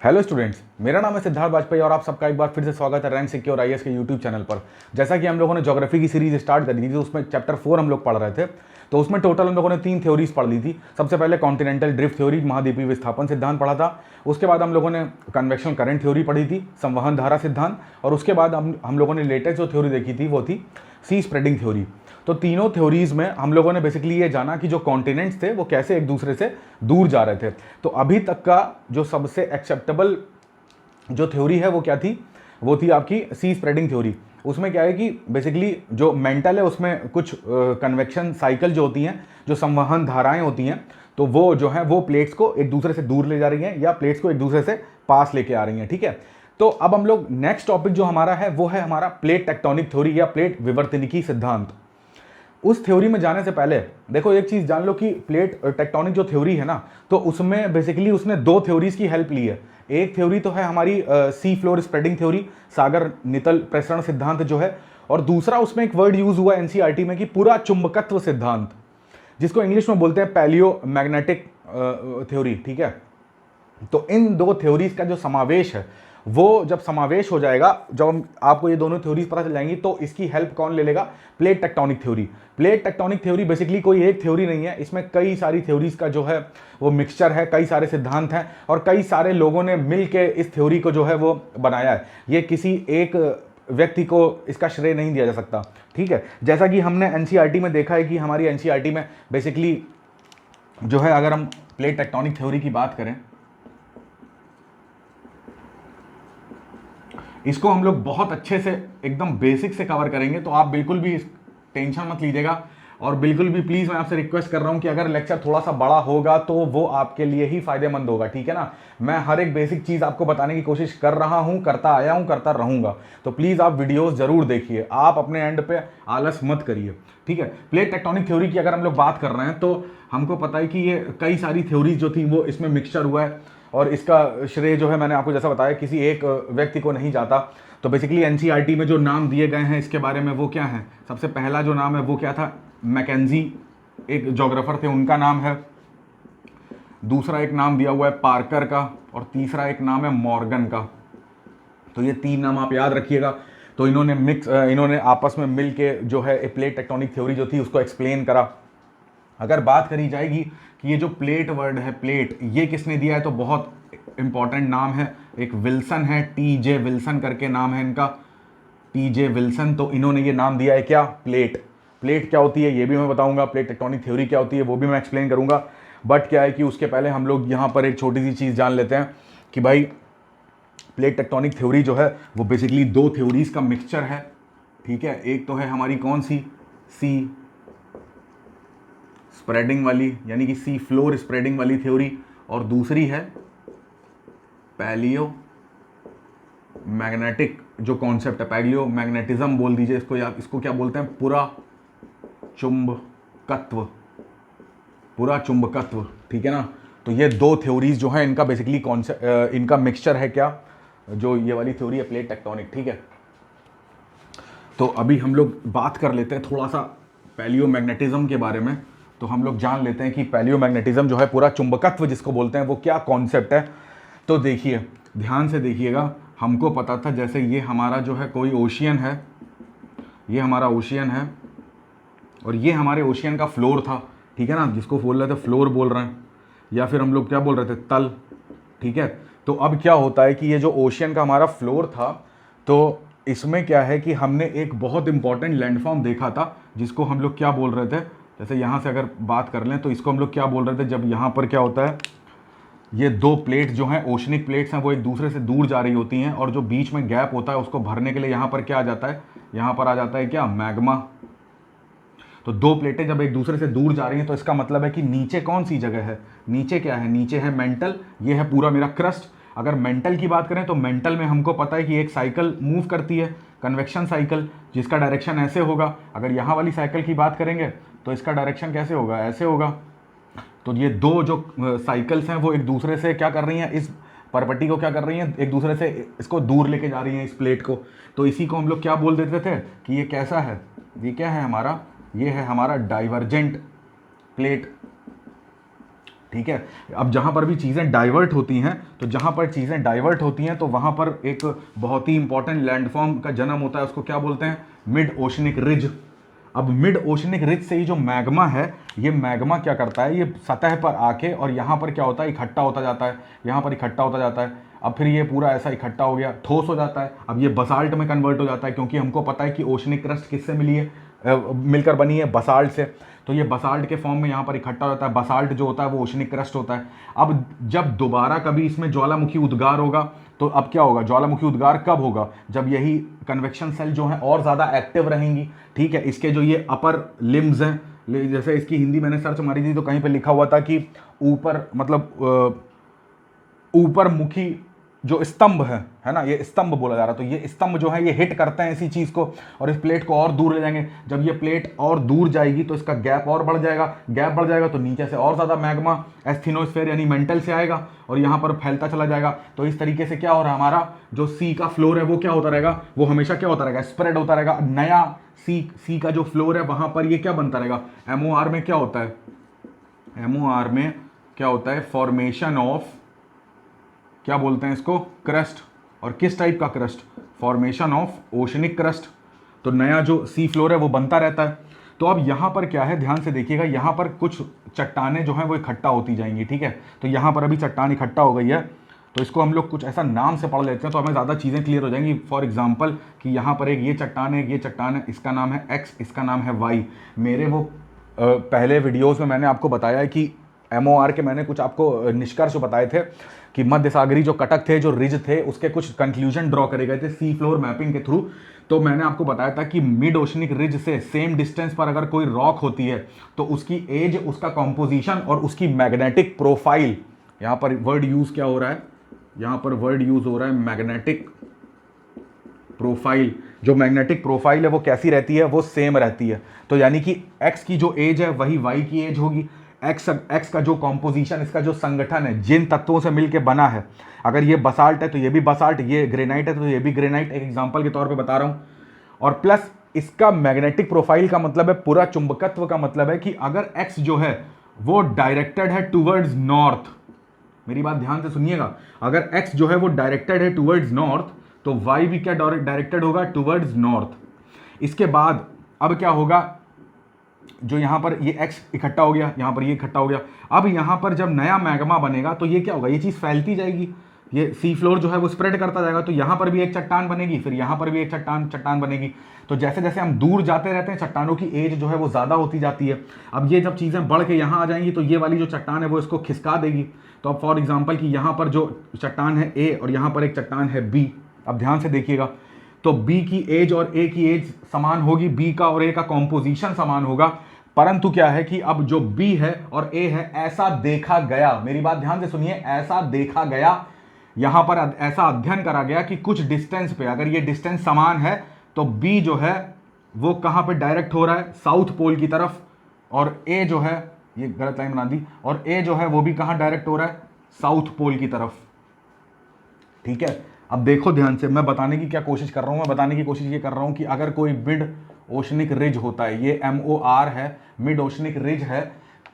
Hello students, मेरा नाम है सिद्धार्थ वाजपेयी और आप सबका एक बार फिर से स्वागत है रैंक सिक्योर आईएएस के यूट्यूब चैनल पर। जैसा कि हम लोगों ने ज्योग्राफी की सीरीज स्टार्ट करी थी, तो उसमें चैप्टर 4 हम लोग पढ़ रहे थे। तो उसमें टोटल हम लोगों ने 3 थ्योरीज पढ़ ली थी। सबसे पहले कॉन्टिनेंटल ड्रिफ्ट थ्योरी, महाद्वीपीय विस्थापन सिद्धांत पढ़ा था। उसके बाद हम लोगों ने कन्वेक्शन करंट थ्योरी पढ़ी थी, संवहन धारा सिद्धांत, और उसके बाद हम लोगों ने लेटेस्ट जो थ्योरी देखी थी वो थी सी स्प्रेडिंग थ्योरी। तो तीनों थ्योरीज में हम लोगों ने बेसिकली ये जाना कि जो कॉन्टिनेंट्स थे वो कैसे एक दूसरे से दूर जा रहे थे। तो अभी तक का जो सबसे एक्सेप्टेबल जो थ्योरी है वो क्या थी, वो थी आपकी सी स्प्रेडिंग थ्योरी। उसमें क्या है कि बेसिकली जो मेंटल है उसमें कुछ कन्वेक्शन साइकिल जो होती हैं, जो संवहन धाराएं होती हैं, तो वो जो है वो प्लेट्स को एक दूसरे से दूर ले जा रही हैं या प्लेट्स को एक दूसरे से पास लेके आ रही हैं। ठीक है, तो अब हम लोग नेक्स्ट टॉपिक जो हमारा है वो है हमारा प्लेट टेक्टोनिक थ्योरी या प्लेट विवर्तनिकी सिद्धांत। उस थ्योरी में जाने से पहले देखो एक चीज जान लो कि प्लेट टेक्टोनिक जो थ्योरी है ना, तो उसमें बेसिकली उसने दो थ्योरीज की हेल्प ली है। एक थ्योरी तो है हमारी सी फ्लोर स्प्रेडिंग थ्योरी, सागर नितल प्रसरण सिद्धांत जो है, और दूसरा उसमें एक वर्ड यूज हुआ एनसीईआरटी में कि पूरा चुंबकत्व सिद्धांत, जिसको इंग्लिश में बोलते हैं पैलियो मैग्नेटिक थ्योरी। ठीक है, तो इन दो थ्योरीज का जो समावेश है, वो जब समावेश हो जाएगा, जब आपको ये दोनों थ्योरीज पता चल जाएंगी, तो इसकी हेल्प कौन ले लेगा? Plate tectonic theory. Plate tectonic theory basically कोई एक थ्योरी नहीं है, इसमें कई सारी थ्योरीज का जो है वो मिक्सचर है, कई सारे सिद्धांत हैं और कई सारे लोगों ने मिल के इस थ्योरी को जो है वो बनाया है। ये किसी एक व्यक्ति को इसका श्रेय नहीं दिया जा सकता। ठीक है, जैसा कि हमने एनसीईआरटी में देखा है कि हमारी एनसीईआरटी में बेसिकली जो है, अगर हम प्लेट टेक्टोनिक थ्योरी की बात करें, इसको हम लोग बहुत अच्छे से एकदम बेसिक से कवर करेंगे, तो आप बिल्कुल भी टेंशन मत लीजिएगा। और बिल्कुल भी प्लीज़ मैं आपसे रिक्वेस्ट कर रहा हूं कि अगर लेक्चर थोड़ा सा बड़ा होगा तो वो आपके लिए ही फायदेमंद होगा। ठीक है ना, मैं हर एक बेसिक चीज़ आपको बताने की कोशिश कर रहा हूं, करता आया हूं, करता रहूंगा। तो प्लीज़ आप वीडियोस जरूर देखिए, आप अपने एंड पे आलस मत करिए। ठीक है, प्लेट टेक्टोनिक थ्योरी की अगर हम लोग बात कर रहे हैं तो हमको पता है कि ये कई सारी थ्योरीज जो थी वो इसमें मिक्सचर हुआ है, और इसका श्रेय जो है मैंने आपको जैसा बताया किसी एक व्यक्ति को नहीं जाता। तो बेसिकली एनसीईआरटी में जो नाम दिए गए हैं इसके बारे में वो क्या है? सबसे पहला जो नाम है वो क्या था? मैकेंजी, एक जोग्राफर थे, उनका नाम है। दूसरा एक नाम दिया हुआ है पार्कर का, और तीसरा एक नाम है मॉर्गन का। तो ये 3 नाम आप याद रखिएगा। तो इन्होंने आपस में मिल के जो है प्लेट टेक्टोनिक थ्योरी जो थी उसको एक्सप्लेन करा। अगर बात करी जाएगी कि ये जो प्लेट वर्ड है, प्लेट, ये किसने दिया है, तो बहुत इंपॉर्टेंट नाम है, एक विल्सन है, टीजे विल्सन करके नाम है इनका, टीजे विल्सन। तो इन्होंने ये नाम दिया है क्या? प्लेट। प्लेट क्या होती है ये भी मैं बताऊंगा, प्लेट टेक्टोनिक थ्योरी क्या होती है वो भी मैं एक्सप्लेन करूंगा। बट क्या है कि उसके पहले हम लोग यहाँ पर एक छोटी सी चीज़ जान लेते हैं कि भाई प्लेट टेक्टोनिक थ्योरी जो है वो बेसिकली दो थ्योरीज का मिक्सचर है। ठीक है, एक तो है हमारी कौन सी? सी स्प्रेडिंग वाली, यानी कि सी फ्लोर स्प्रेडिंग वाली थ्योरी, और दूसरी है पैलियो मैग्नेटिक जो कॉन्सेप्ट है, पैलियो मैग्नेटिज्म बोल दीजिए इसको, या इसको क्या बोलते हैं? पूरा चुंबकत्व, पूरा चुंबकत्व। ठीक है ना, तो ये दो थ्योरीज जो है इनका बेसिकली कॉन्सेप्ट, इनका मिक्सचर है क्या, जो ये वाली थ्योरी है प्लेट टेक्टोनिक। ठीक है, तो अभी हम लोग बात कर लेते हैं थोड़ा सा पैलियो मैग्नेटिज्म के बारे में। तो हम लोग जान लेते हैं कि पैलियो मैग्नेटिज्म जो है, पूरा चुंबकत्व जिसको बोलते हैं, वो क्या कॉन्सेप्ट है। तो देखिए, ध्यान से देखिएगा, हमको पता था जैसे ये हमारा जो है कोई ओशियन है, ये हमारा ओशियन है, और ये हमारे ओशियन का फ्लोर था। ठीक है ना, जिसको बोल रहे थे फ्लोर बोल रहे हैं, या फिर हम लोग क्या बोल रहे थे? तल। ठीक है, तो अब क्या होता है कि ये जो ओशियन का हमारा फ्लोर था, तो इसमें क्या है कि हमने एक बहुत इंपॉर्टेंट लैंडफॉर्म देखा था, जिसको हम लोग क्या बोल रहे थे? जैसे यहाँ से अगर बात कर लें तो इसको हम लोग क्या बोल रहे थे? जब यहाँ पर क्या होता है, ये दो प्लेट जो हैं, ओशनिक प्लेट्स हैं, वो एक दूसरे से दूर जा रही होती हैं, और जो बीच में गैप होता है उसको भरने के लिए यहाँ पर क्या आ जाता है? यहाँ पर आ जाता है क्या? मैग्मा। तो दो प्लेटें जब एक दूसरे से दूर जा रही हैं तो इसका मतलब है कि नीचे कौन सी जगह है? नीचे क्या है? नीचे है मेंटल, ये है पूरा मेरा क्रस्ट। अगर मेंटल की बात करें तो मेंटल में हमको पता है कि एक साइकिल मूव करती है, कन्वेक्शन साइकिल, जिसका डायरेक्शन ऐसे होगा। अगर यहाँ वाली साइकिल की बात करेंगे तो इसका डायरेक्शन कैसे होगा? ऐसे होगा। तो ये दो जो साइकिल्स हैं वो एक दूसरे से क्या कर रही हैं? इस परपट्टी को क्या कर रही हैं? एक दूसरे से इसको दूर लेके जा रही हैं, इस प्लेट को। तो इसी को हम लोग क्या बोल देते थे कि ये कैसा है? ये क्या है हमारा? ये है हमारा डाइवर्जेंट प्लेट। ठीक है। अब जहाँ पर भी चीज़ें डाइवर्ट होती हैं, तो जहाँ पर चीज़ें डाइवर्ट होती हैं तो वहाँ पर एक बहुत ही इंपॉर्टेंट लैंडफॉर्म का जन्म होता है, उसको क्या बोलते हैं, मिड ओशनिक रिज। अब मिड ओशनिक रिज से ही जो मैग्मा है, ये मैग्मा क्या करता है, ये सतह पर आके और यहाँ पर क्या होता है, इकट्ठा होता जाता है, यहाँ पर इकट्ठा होता जाता है। अब फिर ये पूरा ऐसा इकट्ठा हो गया, ठोस हो जाता है। अब ये बसाल्ट में कन्वर्ट हो जाता है, क्योंकि हमको पता है कि ओशनिक क्रस्ट किससे मिली है, मिलकर बनी है, बसाल्ट से। तो ये बसाल्ट के फॉर्म में यहाँ पर इकट्ठा होता है। बसाल्ट जो होता है वो ओशनिक क्रस्ट होता है। अब जब दोबारा कभी इसमें ज्वालामुखी उद्गार होगा, तो अब क्या होगा, ज्वालामुखी उद्गार कब होगा, जब यही कन्वेक्शन सेल जो है और ज़्यादा एक्टिव रहेंगी। ठीक है, इसके जो ये अपर लिम्स हैं, जैसे इसकी हिंदी मैंने सर्च मारी थी तो कहीं पे लिखा हुआ था कि ऊपर, मतलब ऊपर मुखी जो स्तंभ है ना, ये स्तंभ बोला जा रहा है। तो ये स्तंभ जो है ये हिट करते हैं इसी चीज़ को और इस प्लेट को और दूर ले जाएंगे। जब ये प्लेट और दूर जाएगी तो इसका गैप और बढ़ जाएगा, गैप बढ़ जाएगा तो नीचे से और ज़्यादा मैग्मा एस्थेनोस्फीयर यानी मेंटल से आएगा और यहाँ पर फैलता चला जाएगा। तो इस तरीके से क्या हो रहा है, हमारा जो सी का फ्लोर है वो क्या होता रहेगा, वो हमेशा क्या होता रहेगा, स्प्रेड होता रहेगा। नया सी का जो फ्लोर है वहाँ पर ये क्या बनता रहेगा, MOR में क्या होता है, MOR में क्या होता है, फॉर्मेशन ऑफ, क्या बोलते हैं इसको, क्रस्ट। और किस टाइप का crust, formation of oceanic crust. तो नया जो सी फ्लोर है वो बनता रहता है। तो अब यहाँ पर क्या है, ध्यान से देखिएगा, यहाँ पर कुछ चट्टानें जो हैं वो इकट्ठा होती जाएंगी। ठीक है, तो यहाँ पर अभी चट्टान इकट्ठा हो गई है, तो इसको हम लोग कुछ ऐसा नाम से पढ़ लेते हैं तो हमें ज़्यादा चीज़ें क्लियर हो जाएंगी। फॉर एग्जाम्पल कि यहाँ पर एक ये चट्टान है, ये चट्टान है, इसका नाम है X, इसका नाम है Y। मेरे वो पहले वीडियोज़ में मैंने आपको बताया है कि MOR के मैंने कुछ आपको निष्कर्ष बताए थे कि मध्य सागरी जो कटक थे, जो रिज थे, उसके कुछ कंक्लूजन ड्रॉ करे गए थे सी फ्लोर मैपिंग के थ्रू। तो मैंने आपको बताया था कि मिड ओशनिक रिज से सेम डिस्टेंस पर अगर कोई रॉक होती है तो उसकी एज, उसका कॉम्पोजिशन और उसकी मैग्नेटिक प्रोफाइल, यहाँ पर वर्ड यूज़ क्या हो रहा है, यहाँ पर वर्ड यूज़ हो रहा है मैग्नेटिक प्रोफाइल। जो मैग्नेटिक प्रोफाइल है वो कैसी रहती है, वो सेम रहती है। तो यानी कि एक्स की जो एज है वही वाई की एज होगी। एक्स का जो कॉम्पोजिशन, इसका जो संगठन है, जिन तत्वों से मिलकर बना है, अगर ये बसाल्ट है तो ये भी बसाल्ट, ये ग्रेनाइट है तो ये भी ग्रेनाइट, एक एग्जांपल के तौर पे बता रहा हूँ। और प्लस इसका मैग्नेटिक प्रोफाइल का मतलब है, पूरा चुंबकत्व का मतलब है कि अगर एक्स जो है वो डायरेक्टेड है टूवर्ड्स नॉर्थ, मेरी बात ध्यान से सुनिएगा, अगर एक्स जो है वो डायरेक्टेड है टूवर्ड्स नॉर्थ तो वाई भी क्या डायरेक्टेड होगा, टूवर्ड्स नॉर्थ। इसके बाद अब क्या होगा, जो यहाँ पर ये x इकट्ठा हो गया, यहाँ पर ये इकट्ठा हो गया। अब यहाँ पर जब नया मैग्मा बनेगा तो ये क्या होगा, ये चीज़ फैलती जाएगी, ये सी फ्लोर जो है वो स्प्रेड करता जाएगा। तो यहाँ पर भी एक चट्टान बनेगी, फिर यहाँ पर भी एक चट्टान बनेगी। तो जैसे जैसे हम दूर जाते रहते हैं चट्टानों की एज जो है वो ज़्यादा होती जाती है। अब ये जब चीज़ें बढ़ के यहाँ आ जाएंगी तो ये वाली जो चट्टान है वो इसको खिसका देगी। तो अब फॉर एग्जाम्पल कि यहाँ पर जो चट्टान है A और यहाँ पर एक चट्टान है B, अब ध्यान से देखिएगा, तो B की एज और A की एज समान होगी, B का और A का कॉम्पोजिशन समान होगा। परंतु क्या है कि अब जो B है और A है, ऐसा देखा गया, मेरी बात ध्यान से सुनिए, ऐसा देखा गया, यहां पर ऐसा अध्ययन करा गया कि कुछ डिस्टेंस पे अगर ये डिस्टेंस समान है तो B जो है वो कहां पे डायरेक्ट हो रहा है, साउथ पोल की तरफ, और A जो है, ये गलत लाइन बना दी, और A जो है वो भी कहां डायरेक्ट हो रहा है, साउथ पोल की तरफ। ठीक है, अब देखो ध्यान से, मैं बताने की क्या कोशिश कर रहा हूं, मैं बताने की कोशिश ये कर रहा हूं कि अगर कोई मिड ओशनिक रिज होता है, ये MOR है, मिड ओशनिक रिज है,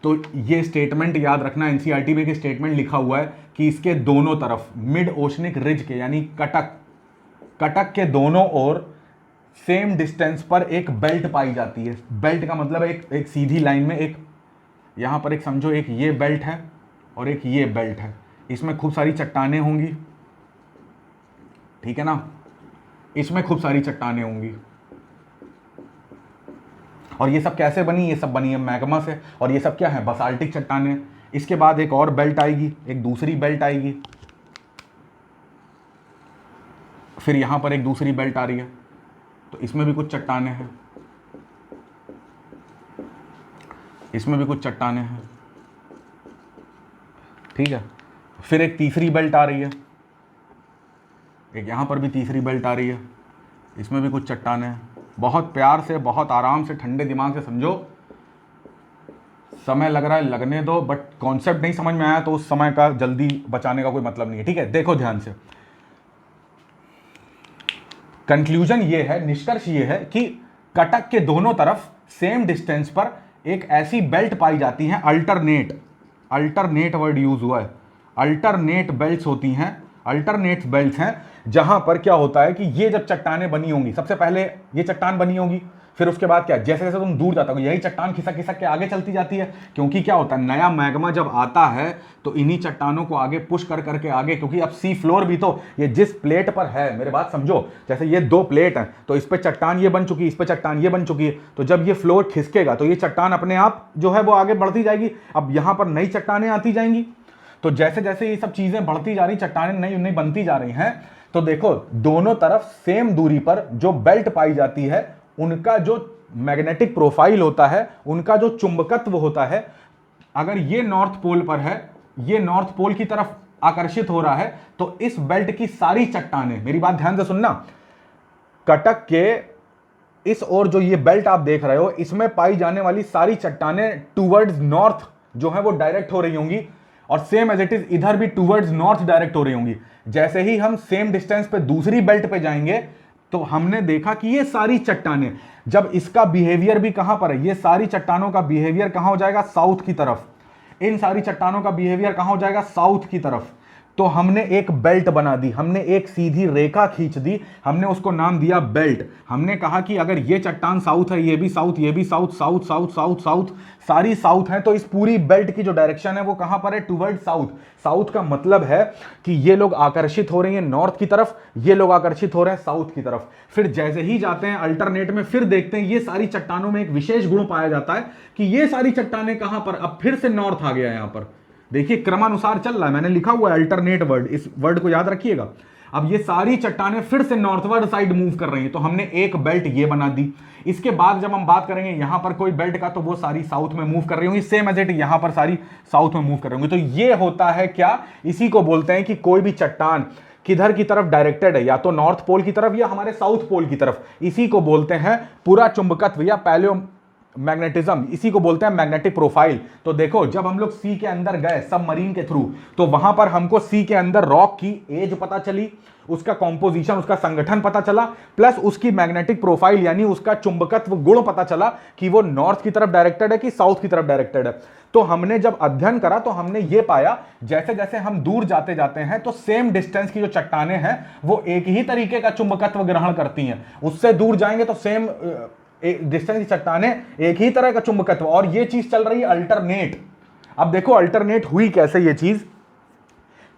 तो ये स्टेटमेंट याद रखना, NCERT में एक स्टेटमेंट लिखा हुआ है कि इसके दोनों तरफ मिड ओशनिक रिज के यानी कटक के दोनों ओर सेम डिस्टेंस पर एक बेल्ट पाई जाती है। बेल्ट का मतलब एक सीधी लाइन में, एक यहाँ पर एक समझो एक ये बेल्ट है और एक ये बेल्ट है, इसमें खूब सारी चट्टानें होंगी, ठीक है ना, इसमें खूब सारी चट्टानें होंगी। और ये सब कैसे बनी, ये सब बनी है मैग्मा से, और ये सब क्या है, बसाल्टिक चट्टानें। इसके बाद एक और बेल्ट आएगी, एक दूसरी बेल्ट आएगी, फिर यहां पर एक दूसरी बेल्ट आ रही है, तो इसमें भी कुछ चट्टानें हैं, इसमें भी कुछ चट्टानें हैं, ठीक है। फिर एक तीसरी बेल्ट आ रही है, एक यहां पर भी तीसरी बेल्ट आ रही है, इसमें भी कुछ चट्टानें हैं। बहुत प्यार से, बहुत आराम से, ठंडे दिमाग से समझो, समय लग रहा है लगने दो, बट कॉन्सेप्ट नहीं समझ में आया तो उस समय का जल्दी बचाने का कोई मतलब नहीं है, ठीक है। देखो ध्यान से, कंक्लूजन ये है, निष्कर्ष ये है कि कटक के दोनों तरफ सेम डिस्टेंस पर एक ऐसी बेल्ट पाई जाती है, अल्टरनेट, अल्टरनेट वर्ड यूज हुआ है, अल्टरनेट बेल्ट्स होती हैं, अल्टरनेट बेल्ट्स हैं जहां पर क्या होता है कि ये जब चट्टानें बनी होंगी, सबसे पहले ये चट्टान बनी होगी, फिर उसके बाद क्या, जैसे जैसे तुम दूर जाते हो यही चट्टान खिसक खिसक के आगे चलती जाती है, क्योंकि क्या होता है नया मैग्मा जब आता है तो इन्हीं चट्टानों को आगे पुश कर करके आगे, क्योंकि अब सी फ्लोर भी तो ये जिस प्लेट पर है, मेरे बात समझो, जैसे ये दो प्लेट हैं तो इस पर चट्टान ये बन चुकी है, इस पर चट्टान ये बन चुकी है, तो जब ये फ्लोर खिसकेगा तो ये चट्टान अपने आप जो है वो आगे बढ़ती जाएगी, अब यहां पर नई चट्टानें आती जाएंगी। तो जैसे जैसे ये सब चीजें बढ़ती जा रही, चट्टानें नई नई बनती जा रही हैं, तो देखो दोनों तरफ सेम दूरी पर जो बेल्ट पाई जाती है उनका जो मैग्नेटिक प्रोफाइल होता है, उनका जो चुंबकत्व होता है, अगर ये नॉर्थ पोल पर है, ये नॉर्थ पोल की तरफ आकर्षित हो रहा है, तो इस बेल्ट की सारी चट्टानें, मेरी बात ध्यान से सुनना, कटक के इस ओर जो ये बेल्ट आप देख रहे हो इसमें पाई जाने वाली सारी चट्टानें टूवर्ड्स नॉर्थ जो है वो डायरेक्ट हो रही होंगी, और सेम एज इट इज इधर भी टूवर्ड्स नॉर्थ डायरेक्ट हो रही होंगी। जैसे ही हम सेम डिस्टेंस पे दूसरी बेल्ट पे जाएंगे तो हमने देखा कि ये सारी चट्टानें, जब इसका बिहेवियर भी कहां पर है, ये सारी चट्टानों का बिहेवियर कहां हो जाएगा, साउथ की तरफ, इन सारी चट्टानों का बिहेवियर कहां हो जाएगा, साउथ की तरफ। तो हमने एक बेल्ट बना दी, हमने एक सीधी रेखा खींच दी, हमने उसको नाम दिया बेल्ट। हमने कहा कि अगर ये चट्टान साउथ है, ये भी साउथ, ये भी south, south south south south, सारी साउथ है, तो इस पूरी बेल्ट की जो डायरेक्शन है वो कहां पर है, टुवर्ड साउथ। साउथ का मतलब है कि ये लोग आकर्षित हो रहे हैं नॉर्थ की तरफ, ये लोग आकर्षित हो रहे हैं साउथ की तरफ। फिर जैसे ही जाते हैं अल्टरनेट में, फिर देखते हैं ये सारी चट्टानों में एक विशेष गुण पाया जाता है कि ये सारी चट्टानें कहां पर, अब फिर से नॉर्थ आ गया। यहां पर देखिए क्रमानुसार चल रहा है, मैंने लिखा हुआ है अल्टरनेट वर्ड, इस वर्ड को याद रखिएगा। अब ये सारी चट्टानें फिर से नॉर्थवर्ड साइड मूव कर रही हैं, तो हमने एक बेल्ट ये बना दी। इसके बाद जब हम बात करेंगे यहां पर कोई बेल्ट का, तो वो सारी साउथ में मूव कर रही होंगी, सेम एज इट यहां पर सारी साउथ में मूव कर रही होंगी। तो ये होता है क्या, इसी को बोलते हैं कि कोई भी चट्टान किधर की तरफ डायरेक्टेड है, या तो नॉर्थ पोल की तरफ या हमारे साउथ पोल की तरफ। इसी को बोलते हैं पूरा चुंबकत्व या पैलियो मैग्नेटिज्म, इसी को बोलते हैं मैग्नेटिक प्रोफाइल। तो देखो जब हम लोग सी के अंदर गए सबमरीन के थ्रू, तो वहां पर हमको सी के अंदर रॉक की एज पता चली, उसका कॉम्पोजिशन, उसका संगठन पता चला, प्लस उसकी मैग्नेटिक प्रोफाइल यानी उसका चुंबकत्व गुण पता चला कि वो नॉर्थ की तरफ डायरेक्टेड है कि साउथ की तरफ डायरेक्टेड है। तो हमने जब अध्ययन करा तो हमने ये पाया जैसे जैसे हम दूर जाते जाते हैं तो सेम डिस्टेंस की जो चट्टानें हैं वो एक ही तरीके का चुंबकत्व ग्रहण करती हैं, उससे दूर जाएंगे तो सेम डिस्टेंस की चट्टानें एक ही तरह का चुंबकत्व, और ये चीज चल रही है अल्टरनेट। अब देखो अल्टरनेट हुई कैसे ये चीज,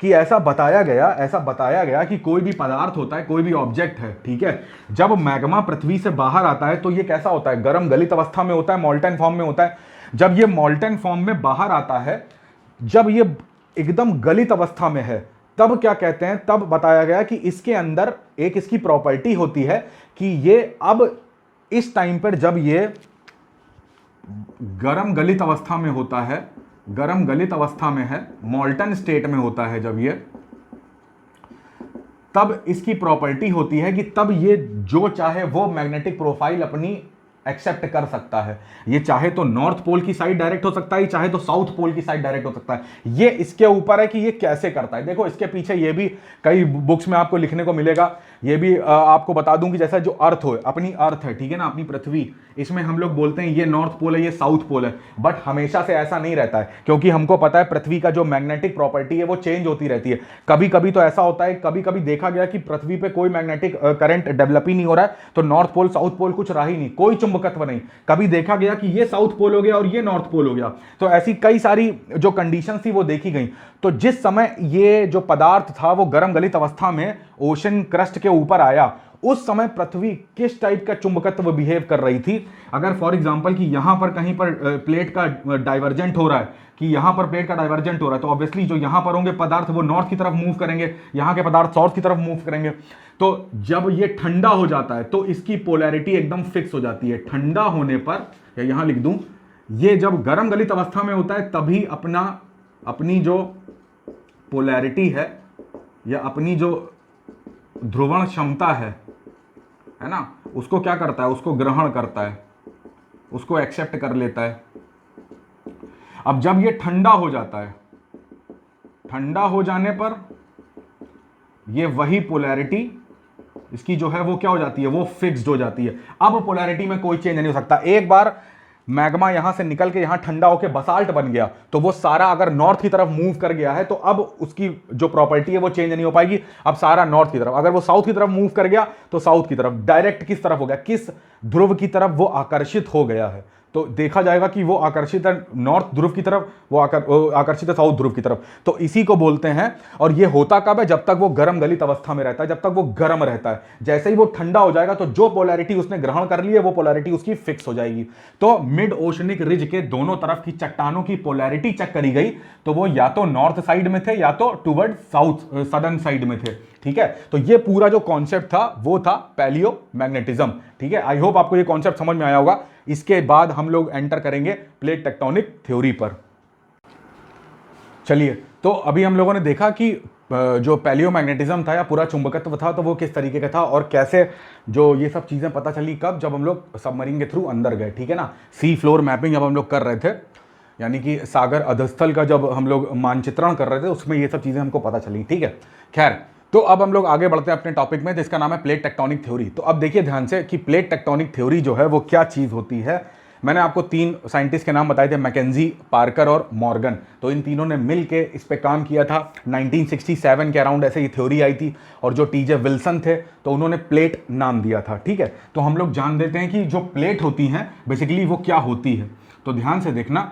कि ऐसा बताया गया कि कोई भी पदार्थ होता है, कोई भी ऑब्जेक्ट है, ठीक है, जब मैग्मा पृथ्वी से बाहर आता है तो ये कैसा होता है, गर्म गलित अवस्था में होता है, मॉल्टन फॉर्म में होता है। जब ये मॉल्टन फॉर्म में बाहर आता है, जब ये एकदम गलित अवस्था में है, तब क्या कहते हैं, तब बताया गया कि इसके अंदर एक इसकी प्रॉपर्टी होती है कि ये अब इस टाइम पर जब ये गर्म गलित अवस्था में होता है, गर्म गलित अवस्था में है, मॉल्टन स्टेट में होता है जब ये, तब इसकी प्रॉपर्टी होती है कि तब ये जो चाहे वो मैग्नेटिक प्रोफाइल अपनी एक्सेप्ट कर सकता है। ये चाहे तो नॉर्थ पोल की साइड डायरेक्ट हो सकता है, चाहे तो साउथ पोल की साइड डायरेक्ट हो सकता है। ये इसके ऊपर है कि ये कैसे करता है। देखो इसके पीछे ये भी कई बुक्स में आपको लिखने को मिलेगा। ये भी आपको बता दूं कि जैसा जो अर्थ हो, अपनी अर्थ है, ठीक है ना, अपनी पृथ्वी, इसमें हम लोग बोलते हैं ये नॉर्थ पोल है, ये साउथ पोल है, बट हमेशा से ऐसा नहीं रहता है, क्योंकि हमको पता है पृथ्वी का जो मैग्नेटिक प्रॉपर्टी है वो चेंज होती रहती है। कभी कभी तो ऐसा होता है, कभी कभी देखा गया कि पृथ्वी पे कोई मैग्नेटिक करंट डेवलप ही नहीं हो रहा है, तो नॉर्थ पोल साउथ पोल कुछ रहा ही नहीं, कोई चुंबकत्व नहीं। कभी देखा गया कि ये साउथ पोल हो गया और ये नॉर्थ पोल हो गया। तो ऐसी कई सारी जो कंडीशन थी वो देखी गई। तो जिस समय ये जो पदार्थ था वो गर्म गलित अवस्था में ओशन क्रस्ट के ऊपर आया, उस समय पृथ्वी किस टाइप का चुंबकत्व बिहेव कर रही थी। अगर फॉर एग्जांपल कि यहां पर कहीं पर प्लेट का डाइवर्जेंट हो रहा है, कि यहां पर प्लेट का डाइवर्जेंट हो रहा है, तो ऑब्वियसली जो यहां पर होंगे पदार्थ वो नॉर्थ की तरफ मूव करेंगे, यहां के पदार्थ साउथ की तरफ मूव करेंगे। तो जब ये ठंडा हो जाता है तो इसकी पोलैरिटी एकदम फिक्स हो जाती है। ठंडा होने पर, या यहां लिख दूं, ये जब गर्म गलित अवस्था में होता है तभी अपनी जो पोलैरिटी है या अपनी जो ध्रुवण क्षमता है ना, उसको क्या करता है, उसको ग्रहण करता है, उसको एक्सेप्ट कर लेता है। अब जब ये ठंडा हो जाता है, ठंडा हो जाने पर ये वही पोलैरिटी इसकी जो है वो क्या हो जाती है, वो फिक्स्ड हो जाती है। अब पोलैरिटी में कोई चेंज नहीं हो सकता। एक बार मैग्मा यहां से निकल के यहां ठंडा होकर बसाल्ट बन गया, तो वो सारा अगर नॉर्थ की तरफ मूव कर गया है तो अब उसकी जो प्रॉपर्टी है वो चेंज नहीं हो पाएगी, अब सारा नॉर्थ की तरफ। अगर वो साउथ की तरफ मूव कर गया तो साउथ की तरफ डायरेक्ट किस तरफ हो गया, किस ध्रुव की तरफ वो आकर्षित हो गया है, तो देखा जाएगा कि वो आकर्षित है नॉर्थ ध्रुव की तरफ, वो आकर्षित है साउथ ध्रुव की तरफ। तो इसी को बोलते हैं। और ये होता कब है, जब तक वो गर्म गलित अवस्था में रहता है, जब तक वो गर्म रहता है। जैसे ही वो ठंडा हो जाएगा तो जो पोलैरिटी उसने ग्रहण कर ली है वो पोलैरिटी उसकी फिक्स हो जाएगी। तो मिड ओशनिक रिज के दोनों तरफ की चट्टानों की पोलैरिटी चेक करी गई, तो वो या तो नॉर्थ साइड में थे या तो टुवर्ड साउथ सदर्न साइड में थे। ठीक है, तो ये पूरा जो कॉन्सेप्ट था वो था पैलियो मैग्नेटिज्म। ठीक है, आई होप आपको ये कॉन्सेप्ट समझ में आया होगा। इसके बाद हम लोग एंटर करेंगे प्लेट टेक्टोनिक थ्योरी पर। चलिए, तो अभी हम लोगों ने देखा कि जो पैलियो मैग्नेटिज्म था या पूरा चुंबकत्व था तो वो किस तरीके का था और कैसे जो ये सब चीजें पता चली कब, जब हम लोग सबमरीन के थ्रू अंदर गए। ठीक है ना, सी फ्लोर मैपिंग जब हम लोग कर रहे थे, यानी कि सागर अधस्थल का जब हम लोग मानचित्रण कर रहे थे, उसमें ये सब चीजें हमको पता चली। ठीक है, खैर, तो अब हम लोग आगे बढ़ते हैं अपने टॉपिक में, जिसका नाम है प्लेट टेक्टोनिक थ्योरी। तो अब देखिए ध्यान से कि प्लेट टेक्टोनिक थ्योरी जो है वो क्या चीज होती है। मैंने आपको 3 साइंटिस्ट के नाम बताए थे, मैकेंजी, पार्कर और मॉर्गन। तो इन तीनों ने मिल के इस पे काम किया था। 1967 के अराउंड ऐसे ये थ्योरी आई थी, और जो टीजे विल्सन थे तो उन्होंने प्लेट नाम दिया था। ठीक है, तो हम लोग जान देते हैं कि जो प्लेट होती हैं बेसिकली वो क्या होती है। तो ध्यान से देखना,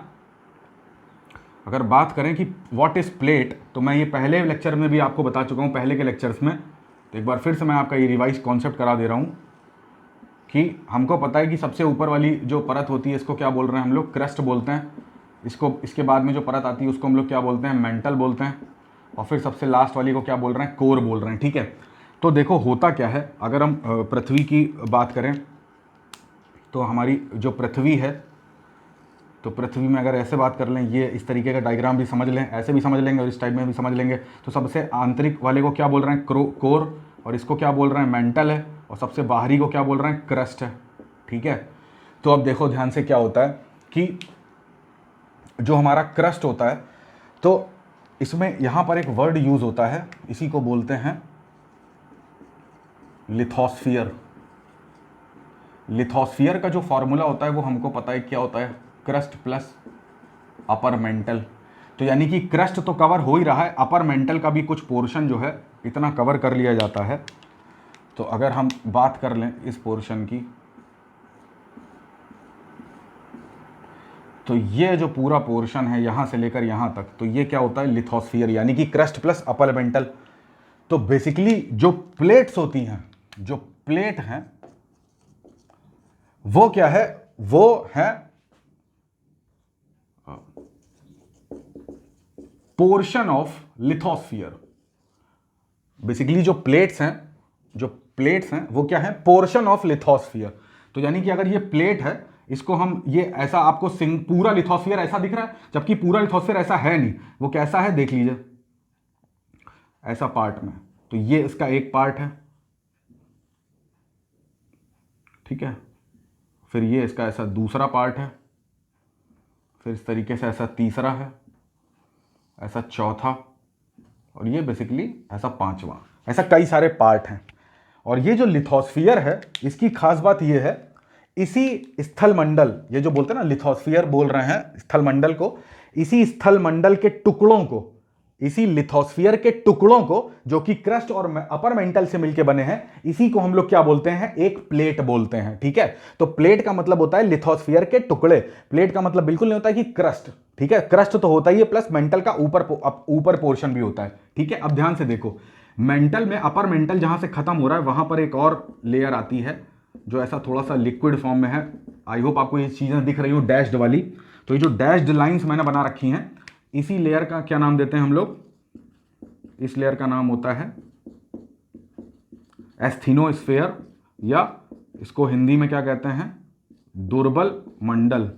अगर बात करें कि व्हाट इज प्लेट, तो मैं ये पहले लेक्चर में भी आपको बता चुका हूँ, पहले के लेक्चर्स में। तो एक बार फिर से मैं आपका ये रिवाइज कॉन्सेप्ट करा दे रहा हूँ कि हमको पता है कि सबसे ऊपर वाली जो परत होती है इसको क्या बोल रहे हैं हम लोग, क्रस्ट बोलते हैं इसको। इसके बाद में जो परत आती है उसको हम लोग क्या बोलते हैं, मेंटल बोलते हैं। और फिर सबसे लास्ट वाली को क्या बोल रहे हैं, कोर बोल रहे हैं। ठीक है, तो देखो होता क्या है, अगर हम पृथ्वी की बात करें तो हमारी जो पृथ्वी है, तो पृथ्वी में अगर ऐसे बात कर लें, ये इस तरीके का डायग्राम भी समझ लें, ऐसे भी समझ लेंगे और इस टाइप में भी समझ लेंगे। तो सबसे आंतरिक वाले को क्या बोल रहे हैं, कोर, और इसको क्या बोल रहे हैं, मेंटल है, और सबसे बाहरी को क्या बोल रहे हैं, क्रस्ट है। ठीक है, तो अब देखो ध्यान से क्या होता है कि जो हमारा क्रस्ट होता है, तो इसमें यहाँ पर एक वर्ड यूज होता है, इसी को बोलते हैं लिथोस्फियर। लिथोस्फियर का जो फॉर्मूला होता है वो हमको पता है क्या होता है, क्रस्ट प्लस अपर मेंटल। तो यानी कि क्रस्ट तो कवर हो ही रहा है, अपर मेंटल का भी कुछ पोर्शन जो है इतना कवर कर लिया जाता है। तो अगर हम बात कर लें इस पोर्शन की, तो ये जो पूरा पोर्शन है यहां से लेकर यहां तक, तो ये क्या होता है, लिथोस्फियर, यानी कि क्रस्ट प्लस अपर मेंटल। तो बेसिकली जो प्लेट्स होती हैं, जो प्लेट हैं वो क्या है, वो है पोर्शन ऑफ लिथोस्फियर। बेसिकली जो प्लेट्स हैं वो क्या है, पोर्शन ऑफ लिथोस्फियर। तो यानी कि अगर ये प्लेट है, इसको हम ये ऐसा आपको पूरा लिथोस्फियर ऐसा दिख रहा है, जबकि पूरा लिथोस्फियर ऐसा है नहीं। वो कैसा है देख लीजिए, ऐसा पार्ट में। तो ये इसका एक पार्ट है, ठीक है, फिर ये इसका ऐसा दूसरा पार्ट है, फिर इस तरीके से ऐसा तीसरा है, ऐसा चौथा, और ये बेसिकली ऐसा पांचवा, ऐसा कई सारे पार्ट हैं। और ये जो लिथोस्फियर है इसकी खास बात ये है, इसी स्थल मंडल, ये जो बोलते हैं ना लिथोस्फियर बोल रहे हैं स्थल मंडल को, इसी स्थल मंडल के टुकड़ों को, इसी लिथोस्फियर के टुकड़ों को जो कि क्रस्ट और अपर मेंटल से मिलकर बने हैं, इसी को हम लोग क्या बोलते हैं, एक प्लेट बोलते हैं। ठीक है, तो प्लेट का मतलब होता है लिथोस्फियर के टुकड़े। प्लेट का मतलब बिल्कुल नहीं होता है कि क्रस्ट, ठीक है, क्रस्ट तो होता ही है, प्लस मेंटल का ऊपर पोर्शन भी होता है। ठीक है, अब ध्यान से देखो, मेंटल में अपर मेंटल जहां से खत्म हो रहा है वहां पर एक और लेयर आती है जो ऐसा थोड़ा सा लिक्विड फॉर्म में है। आई होप आपको ये चीजें दिख रही हो डैश्ड वाली। तो ये जो डैश्ड लाइंस मैंने बना रखी हैं, इसी लेयर का क्या नाम देते हैं हम लोग, इस लेयर का नाम होता है एस्थीनोस्फेयर, या इसको हिंदी में क्या कहते हैं, दुर्बल मंडल।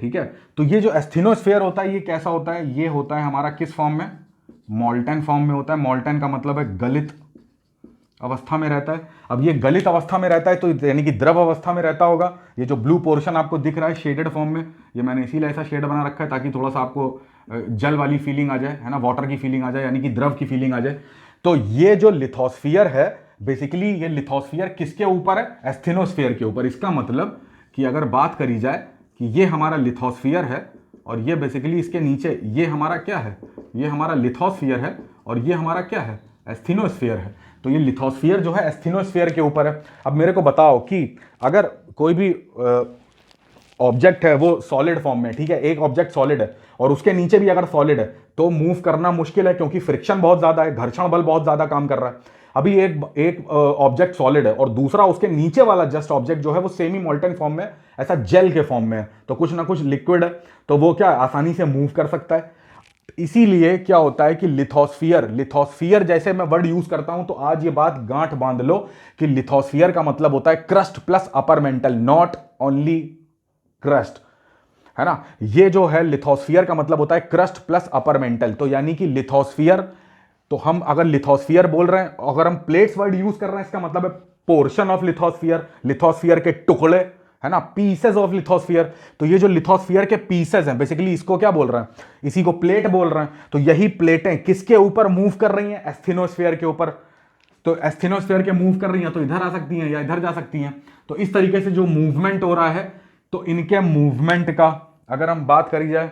ठीक है, तो ये जो एस्थीनोस्फेयर होता है ये कैसा होता है, ये होता है हमारा किस फॉर्म में, मॉल्टन फॉर्म में होता है। मॉल्टन का मतलब है गलित अवस्था में रहता है। अब ये गलित अवस्था में रहता है तो यानी कि द्रव अवस्था में रहता होगा। ये जो ब्लू पोर्शन आपको दिख रहा है शेडेड फॉर्म में, ये मैंने इसीलिए ऐसा शेड बना रखा है ताकि थोड़ा सा आपको जल वाली फीलिंग आ जाए, है ना, वाटर की फीलिंग आ जाए, यानी कि द्रव की फीलिंग आ जाए। तो ये जो लिथोस्फियर है, बेसिकली ये लिथोस्फियर किसके ऊपर है, एस्थीनोस्फेयर के ऊपर। इसका मतलब कि अगर बात करी जाए कि ये हमारा लिथोस्फीयर है और ये बेसिकली इसके नीचे ये हमारा क्या है, ये हमारा लिथोस्फीयर है और ये हमारा क्या है, एस्थेनोस्फीयर है। तो ये लिथोस्फीयर जो है एस्थेनोस्फीयर के ऊपर है। अब मेरे को बताओ कि अगर कोई भी ऑब्जेक्ट है वो सॉलिड फॉर्म में, ठीक है, एक ऑब्जेक्ट सॉलिड है और उसके नीचे भी अगर सॉलिड है तो मूव करना मुश्किल है, क्योंकि फ्रिक्शन बहुत ज्यादा है, घर्षण बल बहुत ज्यादा काम कर रहा है। अभी एक ऑब्जेक्ट सॉलिड है और दूसरा उसके नीचे वाला जस्ट ऑब्जेक्ट जो है वो सेमी मोल्टन फॉर्म में, ऐसा जेल के फॉर्म में है, तो कुछ ना कुछ लिक्विड है, तो वो क्या आसानी से मूव कर सकता है। इसीलिए क्या होता है कि लिथोस्फीयर जैसे मैं वर्ड यूज करता हूं तो आज ये बात गांठ बांध लो कि लिथोस्फीयर का मतलब होता है crust plus upper mental, not only crust, है ना। ये जो है लिथोस्फीयर का मतलब होता है क्रस्ट प्लस अपर मेंटल। तो यानी कि लिथोस्फीयर, तो हम अगर लिथोस्फीयर बोल रहे हैं, अगर हम प्लेट्स वर्ड यूज कर रहे हैं, इसका मतलब है पोर्शन ऑफ लिथोस्फीयर, लिथोस्फीयर के टुकड़े, है ना, पीसेस ऑफ लिथोस्फीयर। तो ये जो लिथोस्फीयर के पीसेस हैं बेसिकली इसको क्या बोल रहे हैं, इसी को प्लेट बोल रहे हैं। तो यही प्लेटें किसके ऊपर मूव कर रही हैं, एस्थेनोस्फीयर के ऊपर। तो एस्थेनोस्फीयर के मूव कर रही हैं तो इधर आ सकती हैं या इधर जा सकती हैं। तो इस तरीके से जो मूवमेंट हो रहा है, तो इनके मूवमेंट का अगर हम बात करी जाए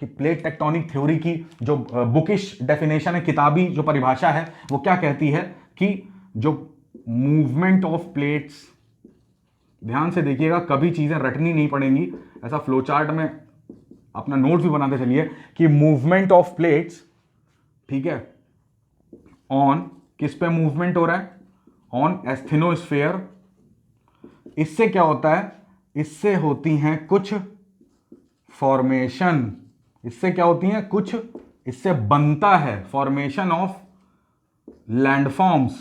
कि प्लेट टेक्टोनिक थ्योरी की जो बुकिश डेफिनेशन है, किताबी जो परिभाषा है, वो क्या कहती है कि जो मूवमेंट ऑफ प्लेट्स, ध्यान से देखिएगा, कभी चीजें रटनी नहीं पड़ेंगी, ऐसा फ्लो चार्ट में अपना नोट्स भी बनाते चलिए कि मूवमेंट ऑफ प्लेट्स, ठीक है, ऑन किस पे मूवमेंट हो रहा है, ऑन एस्थेनोस्फीयर। इससे क्या होता है, इससे होती हैं कुछ फॉर्मेशन, इससे क्या होती हैं कुछ, इससे बनता है formation of landforms,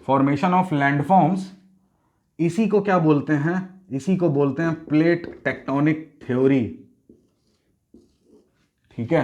formation of landforms. इसी को क्या बोलते हैं, इसी को बोलते हैं प्लेट टेक्टोनिक थ्योरी, ठीक है।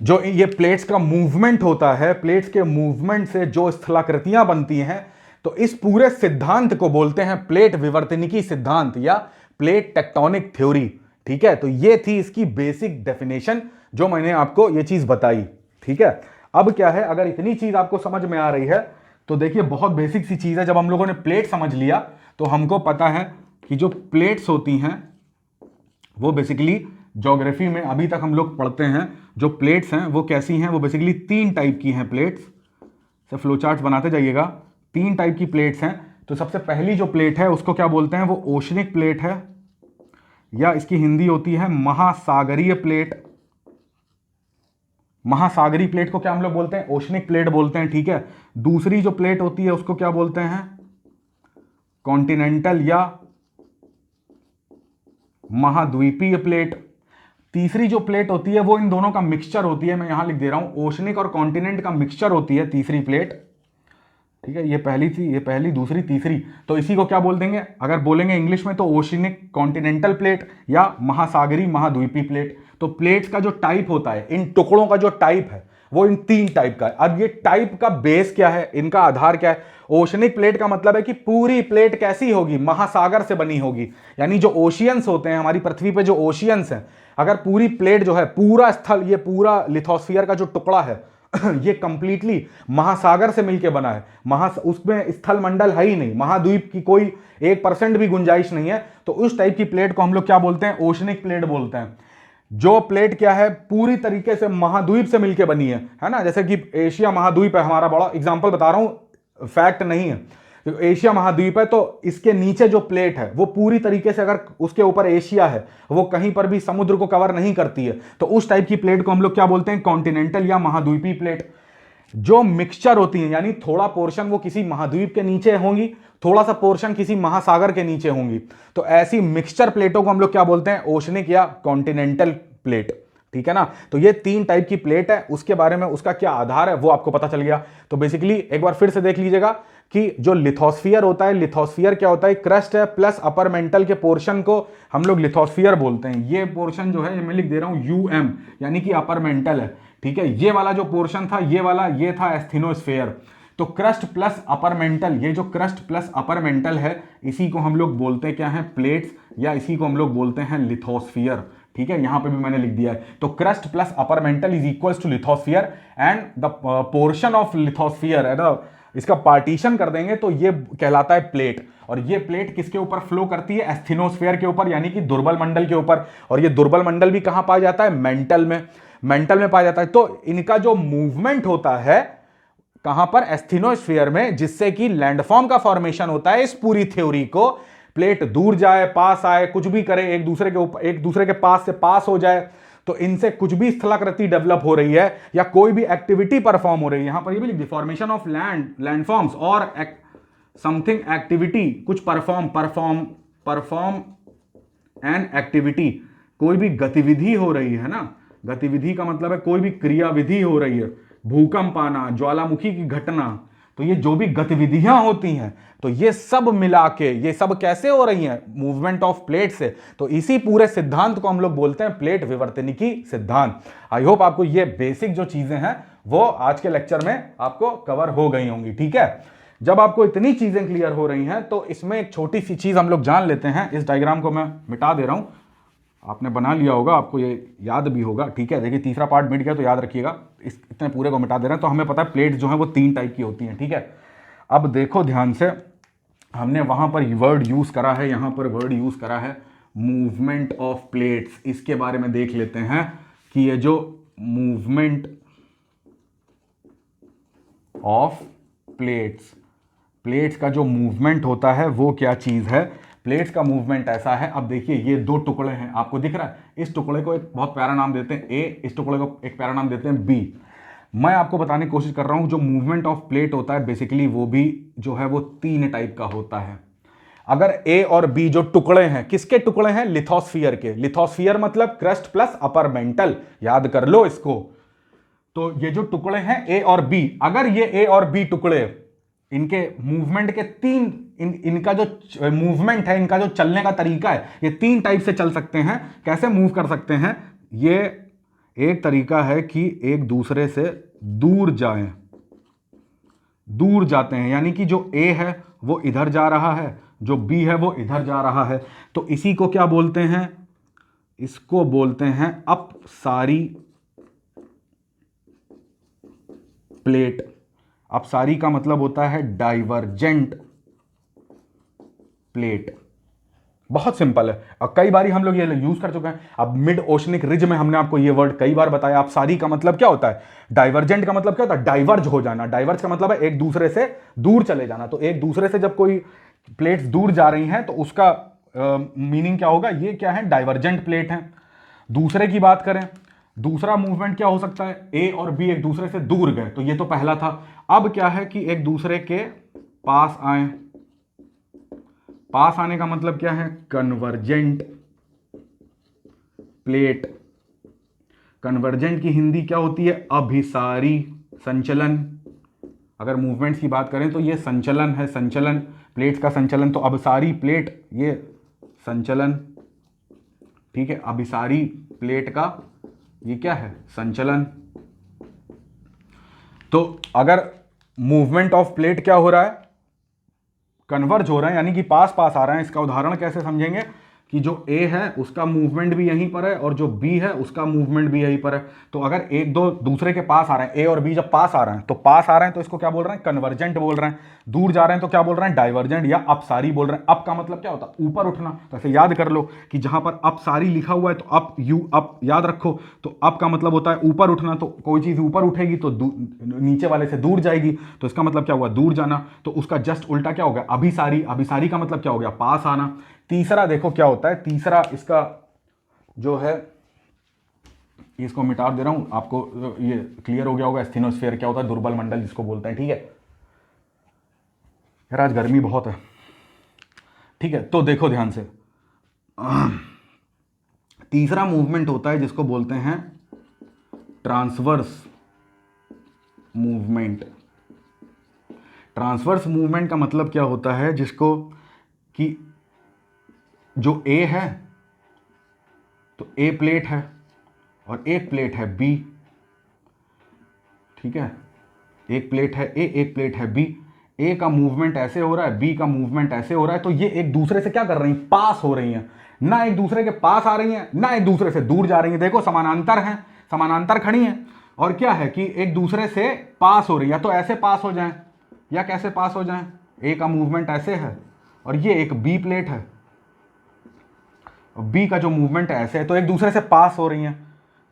जो ये प्लेट्स का मूवमेंट होता है, प्लेट्स के मूवमेंट से जो स्थलाकृतियां बनती हैं, तो इस पूरे सिद्धांत को बोलते हैं प्लेट विवर्तनिकी सिद्धांत या प्लेट टेक्टोनिक थ्योरी, ठीक है। तो ये थी इसकी बेसिक डेफिनेशन जो मैंने आपको ये चीज बताई, ठीक है। अब क्या है, अगर इतनी चीज आपको समझ में आ रही है तो देखिए बहुत बेसिक सी चीज है। जब हम लोगों ने प्लेट समझ लिया तो हमको पता है कि जो प्लेट्स होती हैं वो बेसिकली ज्योग्राफी में अभी तक हम लोग पढ़ते हैं, जो प्लेट्स हैं वो कैसी हैं, वो बेसिकली 3 टाइप की हैं प्लेट्स। से फ्लो चार्ट बनाते जाइएगा, 3 टाइप की प्लेट्स हैं। तो सबसे पहली जो प्लेट है उसको क्या बोलते हैं, वो ओशनिक प्लेट है, या इसकी हिंदी होती है महासागरीय प्लेट। महासागरीय प्लेट को क्या हम लोग बोलते हैं, ओशनिक प्लेट बोलते हैं, ठीक है। दूसरी जो प्लेट होती है उसको क्या बोलते हैं, कॉन्टिनेंटल या महाद्वीपीय प्लेट। तीसरी जो प्लेट होती है वो इन दोनों का मिक्सचर होती है, मैं यहां लिख दे रहा हूं, ओशनिक और कॉन्टिनेंट का मिक्सचर होती है तीसरी प्लेट, ठीक है। ये पहली थी, ये पहली, दूसरी, तीसरी, तो इसी को क्या बोल देंगे, अगर बोलेंगे इंग्लिश में तो ओशनिक कॉन्टिनेंटल प्लेट या महासागरीय महाद्वीपीय प्लेट। तो प्लेट्स का जो टाइप होता है, इन टुकड़ों का जो टाइप है वो इन 3 टाइप का है। अब ये टाइप का बेस क्या है, इनका आधार क्या है। ओशनिक प्लेट का मतलब है कि पूरी प्लेट कैसी होगी, महासागर से बनी होगी, यानी जो ओशियंस होते हैं हमारी पृथ्वी पे, जो ओशियंस हैं, अगर पूरी प्लेट जो है, पूरा स्थल, ये पूरा लिथोस्फीयर का जो टुकड़ा है ये कंप्लीटली महासागर से मिलकर बना है। उसमें स्थल मंडल है ही नहीं, महाद्वीप की कोई 1% भी गुंजाइश नहीं है। तो उस टाइप की प्लेट को हम लोग क्या बोलते हैं, ओशनिक प्लेट बोलते हैं। जो प्लेट क्या है, पूरी तरीके से महाद्वीप से मिलकर बनी है ना। जैसे कि एशिया महाद्वीप है हमारा, बड़ा एग्जांपल बता रहा हूं, फैक्ट नहीं है। तो एशिया महाद्वीप है तो इसके नीचे जो प्लेट है वो पूरी तरीके से, अगर उसके ऊपर एशिया है, वो कहीं पर भी समुद्र को कवर नहीं करती है, तो उस टाइप की प्लेट को हम लोग क्या बोलते हैं, कॉन्टिनेंटल या महाद्वीपीय प्लेट। जो मिक्सचर होती है, यानी थोड़ा पोर्शन वो किसी महाद्वीप के नीचे होंगी, थोड़ा सा पोर्शन किसी महासागर के नीचे होंगी, तो ऐसी मिक्सचर प्लेटों को हम लोग क्या बोलते हैं, ओशनिक या कॉन्टिनेंटल प्लेट, ठीक है ना। तो ये 3 टाइप की प्लेट है, उसके बारे में उसका क्या आधार है वो आपको पता चल गया। तो बेसिकली एक बार फिर से देख लीजिएगा कि जो लिथोस्फीयर होता है, लिथोस्फीयर क्या होता है, क्रस्ट है प्लस अपर मेंटल के पोर्शन को हम लोग लिथोस्फीयर बोलते हैं। ये पोर्शन जो है, ये मैं लिख दे रहा हूं यूएम, यानी कि अपर मेंटल है, ठीक है। ये वाला जो पोर्शन था, ये वाला, ये था एस्थेनोस्फीयर। तो क्रस्ट प्लस अपर मेंटल, ये जो क्रस्ट प्लस अपर मेंटल है, इसी को हम लोग बोलते हैं क्या है, प्लेट्स, या इसी को हम लोग बोलते हैं लिथोस्फीयर, ठीक है। यहां पे भी मैंने लिख दिया है। तो crust plus upper mantle is equals to lithosphere, and the portion of lithosphere, इसका पार्टीशन कर देंगे तो ये कहलाता है प्लेट। और ये प्लेट किसके ऊपर फ्लो करती है? एस्थेनोस्फीयर के ऊपर, यानी कि दुर्बल मंडल के ऊपर। और ये दुर्बल मंडल भी कहां पाया जाता है? मेंटल में, मेंटल में पाया जाता है। तो इनका जो मूवमेंट होता है कहां पर? एस्थेनोस्फीयर में, जिससे कि लैंडफॉर्म का फॉर्मेशन होता है। इस पूरी थ्योरी को प्लेट दूर जाए, पास आए, कुछ भी करे, एक दूसरे के ऊपर, एक दूसरे के पास से पास हो जाए, तो इनसे कुछ भी स्थलाकृति डेवलप हो रही है या कोई भी एक्टिविटी परफॉर्म हो रही है, यहां पर ये भी लिख दिया, फॉर्मेशन ऑफ लैंडफॉर्म्स और समथिंग एक्टिविटी, कुछ परफॉर्म एन एक्टिविटी, कोई भी गतिविधि हो रही है ना। गतिविधि का मतलब है कोई भी क्रियाविधि हो रही है, भूकंप आना, ज्वालामुखी की घटना, तो ये जो भी गतिविधियां होती हैं तो ये सब मिला के, ये सब कैसे हो रही हैं? मूवमेंट ऑफ प्लेट से। तो इसी पूरे सिद्धांत को हम लोग बोलते हैं प्लेट विवर्तनिकी सिद्धांत। आई होप आपको ये बेसिक जो चीजें हैं वो आज के लेक्चर में आपको कवर हो गई होंगी। ठीक है, जब आपको इतनी चीजें क्लियर हो रही हैं तो इसमें एक छोटी सी चीज हम लोग जान लेते हैं। इस डायग्राम को मैं मिटा दे रहा हूं, आपने बना लिया होगा, आपको ये याद भी होगा। ठीक है, देखिए तीसरा पार्ट मिट गया तो याद रखिएगा, इस इतने पूरे को मिटा दे रहे हैं। तो हमें पता है प्लेट्स जो है वो 3 टाइप की होती हैं। ठीक है, अब देखो ध्यान से, हमने वहां पर वर्ड यूज करा है, यहां पर वर्ड यूज करा है मूवमेंट ऑफ प्लेट्स। इसके बारे में देख लेते हैं कि ये जो मूवमेंट ऑफ प्लेट्स, प्लेट्स का जो मूवमेंट होता है वो क्या चीज है? प्लेट्स का मूवमेंट ऐसा है। अब देखिए ये 2 टुकड़े हैं, आपको दिख रहा है। इस टुकड़े को एक बहुत प्यारा नाम देते हैं ए, इस टुकड़े को एक प्यारा नाम देते हैं बी। मैं आपको बताने की कोशिश कर रहा हूं जो मूवमेंट ऑफ प्लेट होता है बेसिकली वो भी जो है वो 3 टाइप का होता है। अगर ए और बी जो टुकड़े हैं, किसके टुकड़े हैं? लिथोस्फीयर के। लिथोस्फीयर मतलब क्रस्ट प्लस अपर मेंटल, याद कर लो इसको। तो ये जो टुकड़े हैं ए और बी, अगर ये ए और बी टुकड़े, इनके मूवमेंट के 3, इनका जो मूवमेंट है, इनका जो चलने का तरीका है, ये 3 टाइप से चल सकते हैं। कैसे मूव कर सकते हैं? ये एक तरीका है कि एक दूसरे से दूर जाएं, दूर जाते हैं, यानी कि जो ए है वो इधर जा रहा है, जो बी है वो इधर जा रहा है। तो इसी को क्या बोलते हैं? इसको बोलते हैं अपसारी प्लेट। अपसारी का मतलब होता है डाइवर्जेंट प्लेट। बहुत सिंपल है और कई बार हम लोग ये यूज कर चुके हैं। अब मिड ओशनिक रिज में हमने आपको ये वर्ड कई बार बताया। अपसारी का मतलब क्या होता है? डाइवर्जेंट का मतलब क्या होता है? डाइवर्ज हो जाना। डाइवर्ज का मतलब है एक दूसरे से दूर चले जाना। तो एक दूसरे से जब कोई प्लेट्स दूर जा रही हैं तो उसका मीनिंग क्या होगा? ये क्या है? डाइवर्जेंट प्लेट है। दूसरे की बात करें, दूसरा मूवमेंट क्या हो सकता है? ए और बी एक दूसरे से दूर गए, तो ये तो पहला था। अब क्या है कि एक दूसरे के पास आए। पास आने का मतलब क्या है? Convergent plate. कन्वर्जेंट की हिंदी क्या होती है? अभिसारी संचलन। अगर मूवमेंट्स की बात करें तो ये संचलन है, संचलन, प्लेट्स का संचलन। तो अभिसारी प्लेट ये संचलन, ठीक है। अभिसारी प्लेट का ये क्या है? संचलन। तो अगर मूवमेंट ऑफ प्लेट क्या हो रहा है? कन्वर्ज हो रहा है, यानी कि पास पास आ रहा है। इसका उदाहरण कैसे समझेंगे कि जो ए है उसका मूवमेंट भी यहीं पर है और जो बी है उसका मूवमेंट भी यहीं पर है। तो अगर एक दो दूसरे के पास आ रहे हैं, ए और बी जब पास आ रहे हैं, तो पास आ रहे हैं तो इसको क्या बोल रहे हैं? कन्वर्जेंट बोल रहे हैं। दूर जा रहे हैं तो क्या बोल रहे हैं? डाइवर्जेंट या अपसारी बोल रहे हैं। अप का मतलब क्या होता है? ऊपर उठना। तो ऐसे याद कर लो कि जहां पर अपसारी लिखा हुआ है तो अप, यू अप याद रखो। तो अप का मतलब होता है ऊपर उठना। तो कोई चीज ऊपर उठेगी तो नीचे वाले से दूर जाएगी, तो इसका मतलब क्या हुआ? दूर जाना। तो उसका जस्ट उल्टा क्या होगा? अभिसारी। अभिसारी का मतलब क्या हो गया? पास आना। तीसरा देखो क्या होता है, तीसरा इसका जो है, इसको मिटा दे रहा हूं, आपको ये क्लियर हो गया होगा। एस्थेनोस्फीयर क्या होता है? दुर्बल मंडल जिसको बोलते हैं, ठीक है। यार आज गर्मी बहुत है, ठीक है। तो देखो ध्यान से, तीसरा मूवमेंट होता है जिसको बोलते हैं ट्रांसवर्स मूवमेंट। ट्रांसवर्स मूवमेंट का मतलब क्या होता है? जिसको कि जो ए है तो ए प्लेट है और एक प्लेट है बी, ठीक है। एक प्लेट है ए, एक प्लेट है बी। ए का मूवमेंट ऐसे हो रहा है, बी का मूवमेंट ऐसे हो रहा है। तो ये एक दूसरे से क्या कर रही हैं? पास हो रही हैं। ना एक दूसरे के पास आ रही हैं, ना एक दूसरे से दूर जा रही हैं। देखो समानांतर हैं, समानांतर खड़ी हैं। और क्या है कि एक दूसरे से पास हो रही है, तो ऐसे पास हो जाएं या कैसे पास हो जाएं, ए का मूवमेंट ऐसे है और ये एक बी प्लेट है, बी का जो मूवमेंट है ऐसे है, तो एक दूसरे से पास हो रही हैं,